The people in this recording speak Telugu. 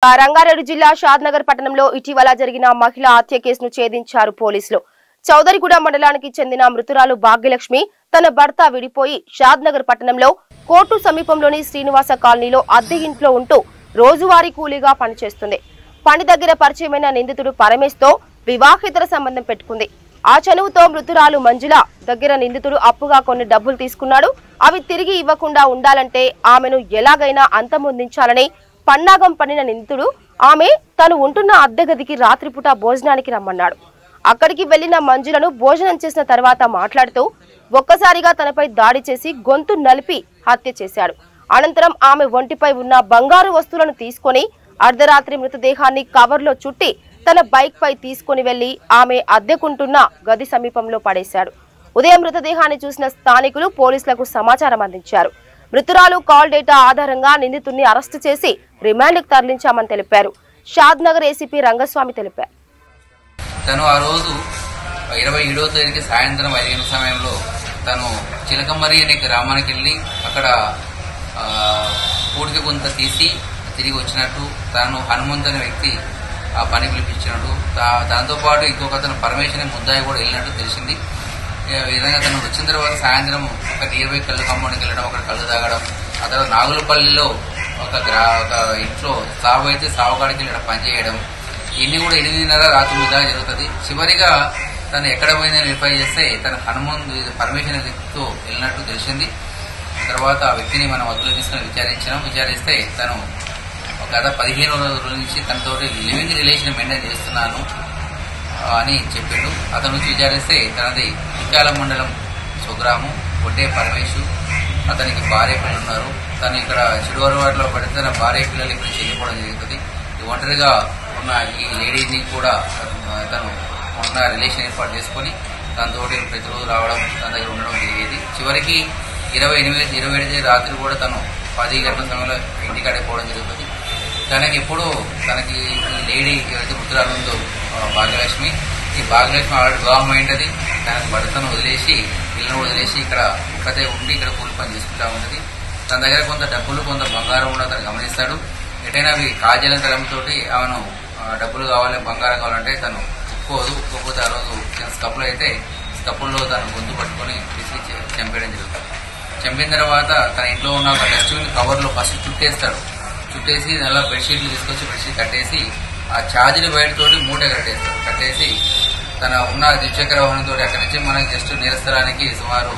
రంగారెడ్డి జిల్లా షాద్నగర్ పట్టణంలో ఇటీవల జరిగిన మహిళా హత్య కేసును ఛేదించారు పోలీసులు. చౌదరిగూడ మండలానికి చెందిన మృతురాలు భాగ్యలక్ష్మి తన భర్త విడిపోయి షాద్నగర్ పట్టణంలో కోర్టు సమీపంలోని శ్రీనివాస కాలనీలో అద్దె ఇంట్లో ఉంటూ రోజువారీ కూలీగా పనిచేస్తుంది. పని దగ్గర పరిచయమైన నిందితుడు పరమేశ్ తో వివాహేతర సంబంధం పెట్టుకుంది. ఆ చనువుతో మృతురాలు మంజుల దగ్గర నిందితుడు అప్పుగా కొన్ని డబ్బులు తీసుకున్నాడు. అవి తిరిగి ఇవ్వకుండా ఉండాలంటే ఆమెను ఎలాగైనా అంతమొందించాలని పన్నాగం పన్నిన నిందితుడు ఆమె తను ఉంటున్న అద్దె గదికి రాత్రిపూట భోజనానికి రమ్మన్నాడు. అక్కడికి వెళ్లిన మంజులను భోజనం చేసిన తర్వాత మాట్లాడుతూ ఒక్కసారిగా తనపై దాడి చేసి గొంతు నలిపి హత్య చేశాడు. అనంతరం ఆమె ఒంటిపై ఉన్న బంగారు వస్తువులను తీసుకుని అర్ధరాత్రి మృతదేహాన్ని కవర్లో చుట్టి తన బైక్ పై తీసుకుని వెళ్లి ఆమె అద్దెకుంటున్న గది సమీపంలో పడేశాడు. ఉదయం మృతదేహాన్ని చూసిన స్థానికులు పోలీసులకు సమాచారం అందించారు. మృతురాలు కాల్ డేటా ఆధారంగా నిందితుడిని అరెస్టు చేసి రిమాండ్కు తరలించామని తెలిపారు. షాద్నగర్ ఏసీపీ రంగస్వామి తెలిపారు. తను ఆ రోజు 27వ తేదీకి సాయంత్రం 5 గంటల సమయంలో తను చిలకమరి అనే గ్రామానికి వెళ్ళి అక్కడ పూడిక కొంత తీసి తిరిగి వచ్చినట్టు, తను హనుమంత్ అనే వ్యక్తి ఆ పని పిలిపించినట్టు, దాంతోపాటు ఇంకొక అతను పరమేశ్వరి ముద్దాయి కూడా వెళ్ళినట్టు తెలిసింది. ఈ విధంగా తను వచ్చిన తర్వాత సాయంత్రం ఒక నియర్బై కళ్ళు కాంపౌండ్కి వెళ్ళడం, అక్కడ కళ్ళు తాగడం, ఆ తర్వాత నాగులపల్లిలో ఒక ఇంట్లో సాగు అయితే సాగుకాడికి వెళ్ళడం పనిచేయడం, ఇన్ని కూడా 8:30 రాత్రి ముద్దా జరుగుతుంది. చివరిగా తను ఎక్కడ పోయినా వెరిఫై చేస్తే తన హనుమంత్ పరమేశ్వరి వ్యక్తితో వెళ్ళినట్టు తెలిసింది. తర్వాత ఆ వ్యక్తిని మనం అదుపులో తీసుకుని విచారిస్తే తను గత 15 రోజుల నుంచి తనతోటి లివింగ్ రిలేషన్ మెయింటైన్ చేస్తున్నాను అని చెప్పిండు. అతని నుంచి విచారిస్తే తనది ఇక్కాల మండలం స్వగ్రామం ఒడ్డే పరమేశు, అతనికి భార్య పిల్లలు ఉన్నారు. తను ఇక్కడ చిడువరవాడలో పడితే తన భార్య పిల్లలు ఇక్కడ చెల్లిపోవడం జరుగుతుంది. ఒంటరిగా ఉన్న ఈ లేడీని కూడా తను ఉన్న రిలేషన్ ఏర్పాటు చేసుకుని తనతో ప్రతిరోజు రావడం, తన దగ్గర ఉండడం జరిగేది. చివరికి 27 రాత్రి కూడా తను 10 గంటల సమయంలో ఇంటికాడికి పోవడం జరుగుతుంది. తనకి ఈ లేడీ ఏదైతే మృతురాలు ఉందో భాగ్యలక్ష్మి, ఈ భాగ్యలక్ష్మి ఆల్రెడీ వివాహం అయింటది. తనకు భర్తను వదిలేసి పిల్లలను వదిలేసి ఇక్కడ ఒక్కతే ఉండి ఇక్కడ కూలి పని చేసుకుంటా ఉంటుంది. తన దగ్గర కొంత డబ్బులు కొంత బంగారం కూడా తను గమనిస్తాడు. ఎటైనా అవి కాజల తలంతో ఆమెను డబ్బులు కావాలి బంగారం కావాలంటే తను ఒప్పుకోకపోతే ఆ రోజు స్కప్పులు అయితే స్కప్పుల్లో తను గొంతు పట్టుకొని తీసుకొచ్చి చంపేయడం జరుగుతుంది. చంపిన తర్వాత తన ఇంట్లో ఉన్న ఒక డస్ట్బిన్ కవర్లో ఫస్ట్ చుట్టేసి నెల బెడ్షీట్లు తీసుకొచ్చి బెడ్షీట్ కట్టేసి ఆ ఛార్జీల బయటతోటి మూట కట్టేసి తన ఉన్న ద్విచక్ర వాహనంతో అక్కడి నుంచి మనకి జస్ట్ నేరస్థలానికి సుమారు